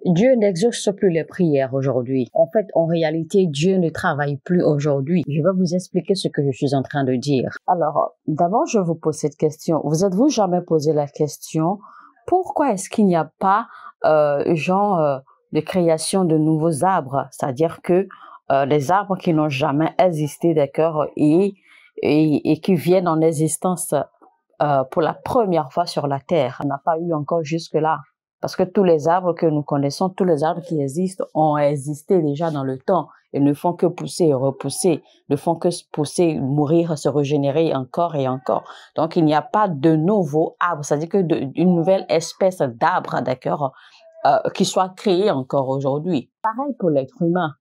Dieu n'exauce plus les prières aujourd'hui. En fait, en réalité, Dieu ne travaille plus aujourd'hui. Je vais vous expliquer ce que je suis en train de dire. Alors, d'abord, je vous pose cette question. Vous êtes-vous jamais posé la question, pourquoi est-ce qu'il n'y a pas, de création de nouveaux arbres? C'est-à-dire que les arbres qui n'ont jamais existé, d'accord, et qui viennent en existence pour la première fois sur la Terre. On n'a pas eu encore jusque-là. Parce que tous les arbres que nous connaissons, tous les arbres qui existent, ont existé déjà dans le temps. Ils ne font que pousser et repousser, ne font que pousser, mourir, se régénérer encore et encore. Donc, il n'y a pas de nouveaux arbres, c'est-à-dire que une nouvelle espèce d'arbre, d'accord, qui soit créée encore aujourd'hui. Pareil pour l'être humain.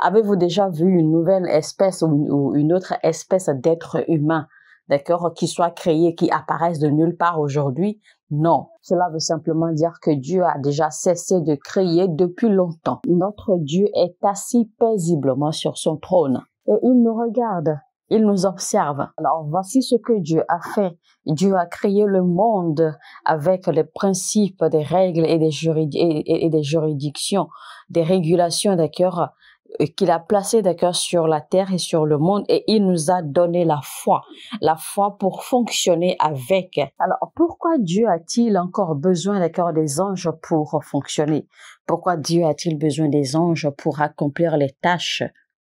Avez-vous déjà vu une nouvelle espèce ou une autre espèce d'être humain, d'accord, qui soit créée, qui apparaisse de nulle part aujourd'hui? Non. Cela veut simplement dire que Dieu a déjà cessé de créer depuis longtemps. Notre Dieu est assis paisiblement sur son trône et il nous regarde, il nous observe. Alors voici ce que Dieu a fait. Dieu a créé le monde avec les principes, des règles et des juridictions, des régulations, d'accord, qu'il a placé, d'accord, sur la terre et sur le monde, et il nous a donné la foi pour fonctionner avec. Alors, pourquoi Dieu a-t-il encore besoin, d'accord, des anges pour fonctionner? Pourquoi Dieu a-t-il besoin des anges pour accomplir les tâches?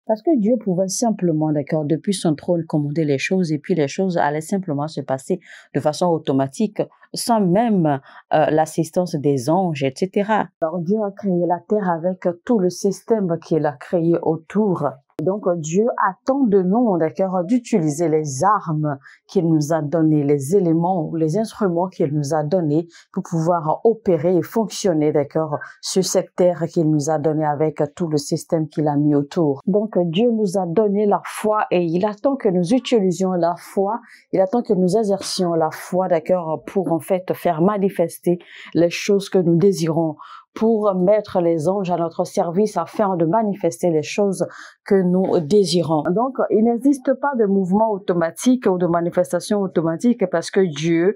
Parce que Dieu pouvait simplement, d'accord, depuis son trône, commander les choses, et puis les choses allaient simplement se passer de façon automatique, sans même l'assistance des anges, etc. Alors Dieu a créé la terre avec tout le système qu'il a créé autour. Donc Dieu attend de nous, d'accord, d'utiliser les armes qu'il nous a données, les éléments, les instruments qu'il nous a donnés pour pouvoir opérer et fonctionner, d'accord, sur cette terre qu'il nous a donnée avec tout le système qu'il a mis autour. Donc Dieu nous a donné la foi et il attend que nous utilisions la foi, il attend que nous exercions la foi, d'accord, pour en fait faire manifester les choses que nous désirons, pour mettre les anges à notre service afin de manifester les choses que nous désirons. Donc, il n'existe pas de mouvement automatique ou de manifestation automatique parce que Dieu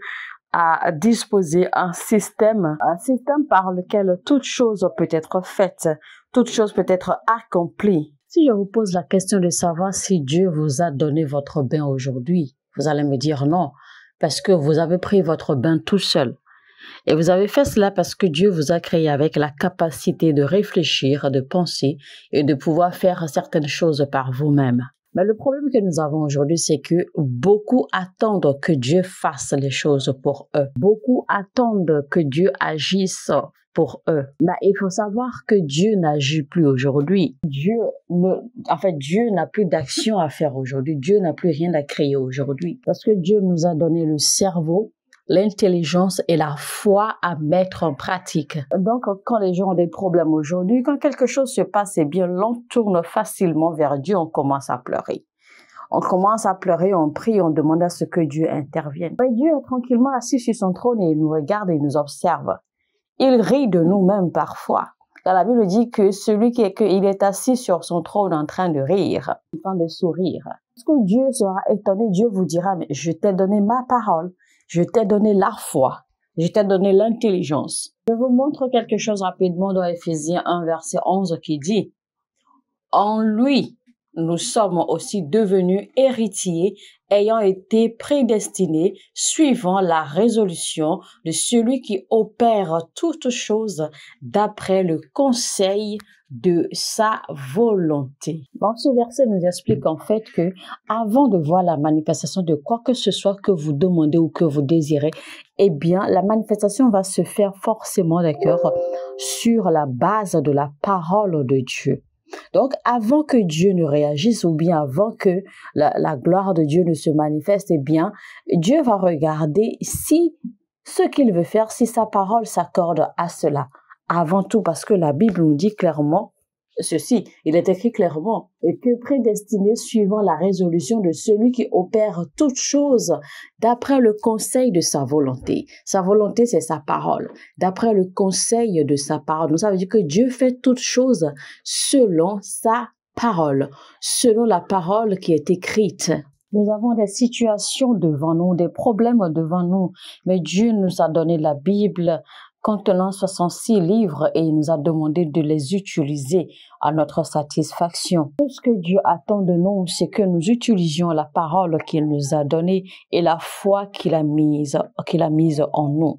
a disposé un système par lequel toute chose peut être faite, toute chose peut être accomplie. Si je vous pose la question de savoir si Dieu vous a donné votre bain aujourd'hui, vous allez me dire non, parce que vous avez pris votre bain tout seul. Et vous avez fait cela parce que Dieu vous a créé avec la capacité de réfléchir, de penser et de pouvoir faire certaines choses par vous-même. Mais le problème que nous avons aujourd'hui, c'est que beaucoup attendent que Dieu fasse les choses pour eux. Beaucoup attendent que Dieu agisse pour eux. Mais il faut savoir que Dieu n'agit plus aujourd'hui. Dieu n'a plus d'action à faire aujourd'hui. Dieu n'a plus rien à créer aujourd'hui. Parce que Dieu nous a donné le cerveau, l'intelligence et la foi à mettre en pratique. Donc, quand les gens ont des problèmes aujourd'hui, quand quelque chose se passe, eh bien, l'on tourne facilement vers Dieu, on commence à pleurer. On commence à pleurer, on prie, on demande à ce que Dieu intervienne. Mais Dieu est tranquillement assis sur son trône et il nous regarde et il nous observe. Il rit de nous-mêmes parfois. Car la Bible dit que il est assis sur son trône en train de rire, en train de sourire. Est-ce que Dieu sera étonné? Dieu vous dira, mais je t'ai donné ma parole. Je t'ai donné la foi, je t'ai donné l'intelligence. Je vous montre quelque chose rapidement dans Éphésiens 1, verset 11 qui dit « En lui, nous sommes aussi devenus héritiers, ayant été prédestinés, suivant la résolution de celui qui opère toutes choses d'après le conseil de sa volonté. » Donc, ce verset nous explique en fait que avant de voir la manifestation de quoi que ce soit que vous demandez ou que vous désirez, eh bien, la manifestation va se faire forcément, d'accord, sur la base de la parole de Dieu. Donc, avant que Dieu ne réagisse ou bien avant que la gloire de Dieu ne se manifeste, eh bien, Dieu va regarder si ce qu'il veut faire, si sa parole s'accorde à cela. Avant tout, parce que la Bible nous dit clairement ceci, il est écrit clairement, et que prédestiné suivant la résolution de celui qui opère toutes choses d'après le conseil de sa volonté. Sa volonté, c'est sa parole. D'après le conseil de sa parole. Donc, ça veut dire que Dieu fait toutes choses selon sa parole, selon la parole qui est écrite. Nous avons des situations devant nous, des problèmes devant nous, mais Dieu nous a donné la Bible contenant 66 livres et il nous a demandé de les utiliser à notre satisfaction. Tout ce que Dieu attend de nous, c'est que nous utilisions la parole qu'il nous a donnée et la foi qu'il a mise en nous.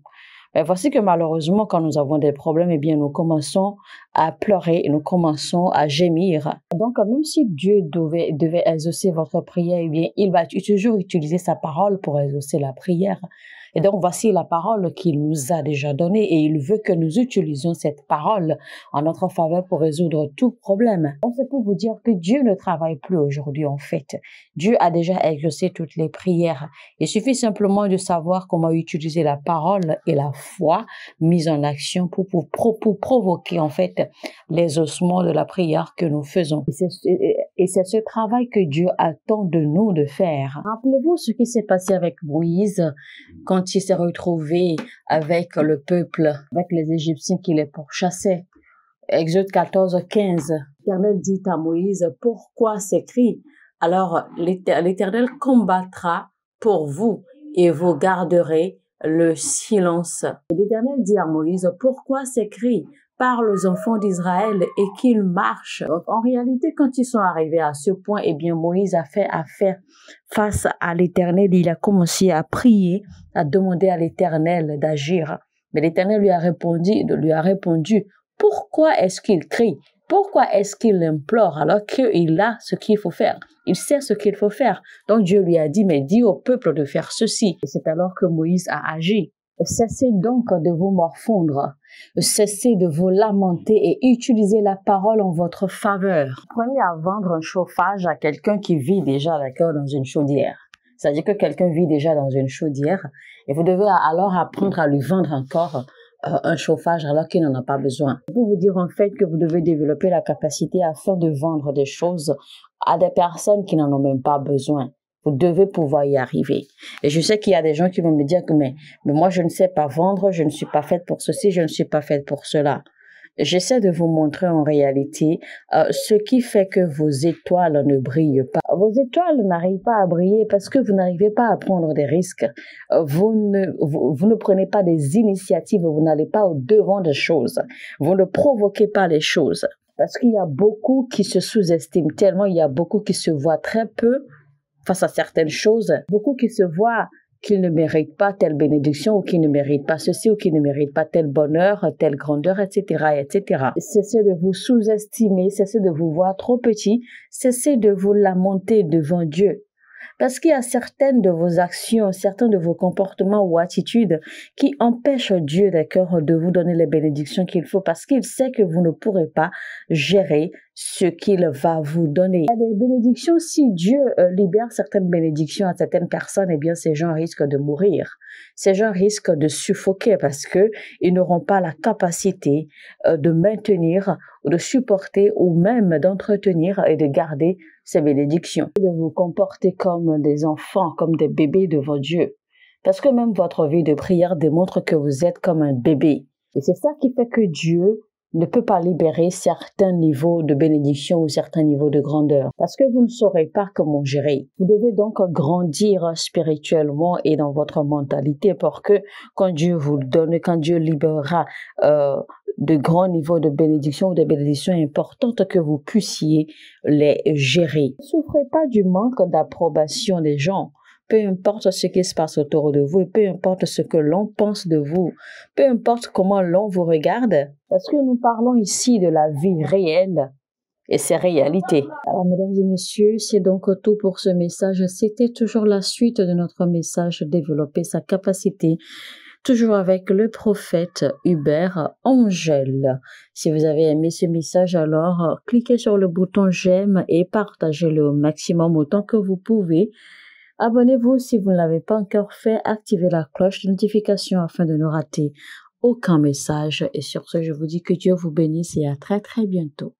Mais voici que malheureusement, quand nous avons des problèmes, eh bien, nous commençons à pleurer et nous commençons à gémir. Donc, même si Dieu devait exaucer votre prière, eh bien, il va toujours utiliser sa parole pour exaucer la prière. Et donc, voici la parole qu'il nous a déjà donnée et il veut que nous utilisions cette parole en notre faveur pour résoudre tout problème. Donc, c'est pour vous dire que Dieu ne travaille plus aujourd'hui, en fait. Dieu a déjà exaucé toutes les prières. Il suffit simplement de savoir comment utiliser la parole et la foi mise en action pour provoquer, en fait, l'exaucement de la prière que nous faisons. Et c'est ce travail que Dieu attend de nous de faire. Rappelez-vous ce qui s'est passé avec Moïse quand il s'est retrouvé avec le peuple, avec les Égyptiens qui les pourchassaient. Exode 14, 15. L'Éternel dit à Moïse, pourquoi ces cris? Alors l'Éternel combattra pour vous et vous garderez le silence. Et l'Éternel dit à Moïse, pourquoi ces cris? Parle aux enfants d'Israël et qu'ils marchent. Donc, en réalité, quand ils sont arrivés à ce point, eh bien, Moïse a fait affaire face à l'Éternel. Il a commencé à prier, à demander à l'Éternel d'agir. Mais l'Éternel lui a répondu, pourquoi est-ce qu'il crie? Pourquoi est-ce qu'il implore alors qu'il a ce qu'il faut faire? Il sait ce qu'il faut faire. Donc Dieu lui a dit, mais dis au peuple de faire ceci. Et c'est alors que Moïse a agi. Cessez donc de vous morfondre, cessez de vous lamenter et utilisez la parole en votre faveur. Prenez à vendre un chauffage à quelqu'un qui vit déjà, d'accord, dans une chaudière. C'est-à-dire que quelqu'un vit déjà dans une chaudière et vous devez alors apprendre à lui vendre encore un chauffage alors qu'il n'en a pas besoin. Pour vous dire en fait que vous devez développer la capacité afin de vendre des choses à des personnes qui n'en ont même pas besoin. Vous devez pouvoir y arriver. Et je sais qu'il y a des gens qui vont me dire que mais moi je ne sais pas vendre, je ne suis pas faite pour ceci, je ne suis pas faite pour cela. J'essaie de vous montrer en réalité ce qui fait que vos étoiles ne brillent pas. Vos étoiles n'arrivent pas à briller parce que vous n'arrivez pas à prendre des risques. Vous ne prenez pas des initiatives, vous n'allez pas au devant des choses. Vous ne provoquez pas les choses. Parce qu'il y a beaucoup qui se sous-estiment tellement, il y a beaucoup qui se voient très peu face à certaines choses, beaucoup qui se voient qu'ils ne méritent pas telle bénédiction ou qu'ils ne méritent pas ceci ou qu'ils ne méritent pas tel bonheur, telle grandeur, etc., etc. Cessez de vous sous-estimer, cessez de vous voir trop petit, cessez de vous lamenter devant Dieu. Parce qu'il y a certaines de vos actions, certains de vos comportements ou attitudes qui empêchent Dieu, d'accord, de vous donner les bénédictions qu'il faut parce qu'il sait que vous ne pourrez pas gérer ce qu'il va vous donner. Il y a des bénédictions, si Dieu libère certaines bénédictions à certaines personnes, eh bien ces gens risquent de mourir. Ces gens risquent de suffoquer parce que ils n'auront pas la capacité de maintenir ou de supporter ou même d'entretenir et de garder ces bénédictions. De vous comporter comme des enfants, comme des bébés devant Dieu. Parce que même votre vie de prière démontre que vous êtes comme un bébé. Et c'est ça qui fait que Dieu ne peut pas libérer certains niveaux de bénédiction ou certains niveaux de grandeur. Parce que vous ne saurez pas comment gérer. Vous devez donc grandir spirituellement et dans votre mentalité pour que quand Dieu vous donne, quand Dieu libérera de grands niveaux de bénédiction ou des bénédictions importantes, que vous puissiez les gérer. Ne souffrez pas du manque d'approbation des gens. Peu importe ce qui se passe autour de vous, et peu importe ce que l'on pense de vous, peu importe comment l'on vous regarde, parce que nous parlons ici de la vie réelle et ses réalités. Alors, mesdames et messieurs, c'est donc tout pour ce message. C'était toujours la suite de notre message, développer sa capacité, toujours avec le prophète Hubert Angèle. Si vous avez aimé ce message, alors cliquez sur le bouton j'aime et partagez-le au maximum autant que vous pouvez. Abonnez-vous si vous ne l'avez pas encore fait, activez la cloche de notification afin de ne rater aucun message. Et sur ce, je vous dis que Dieu vous bénisse et à très très bientôt.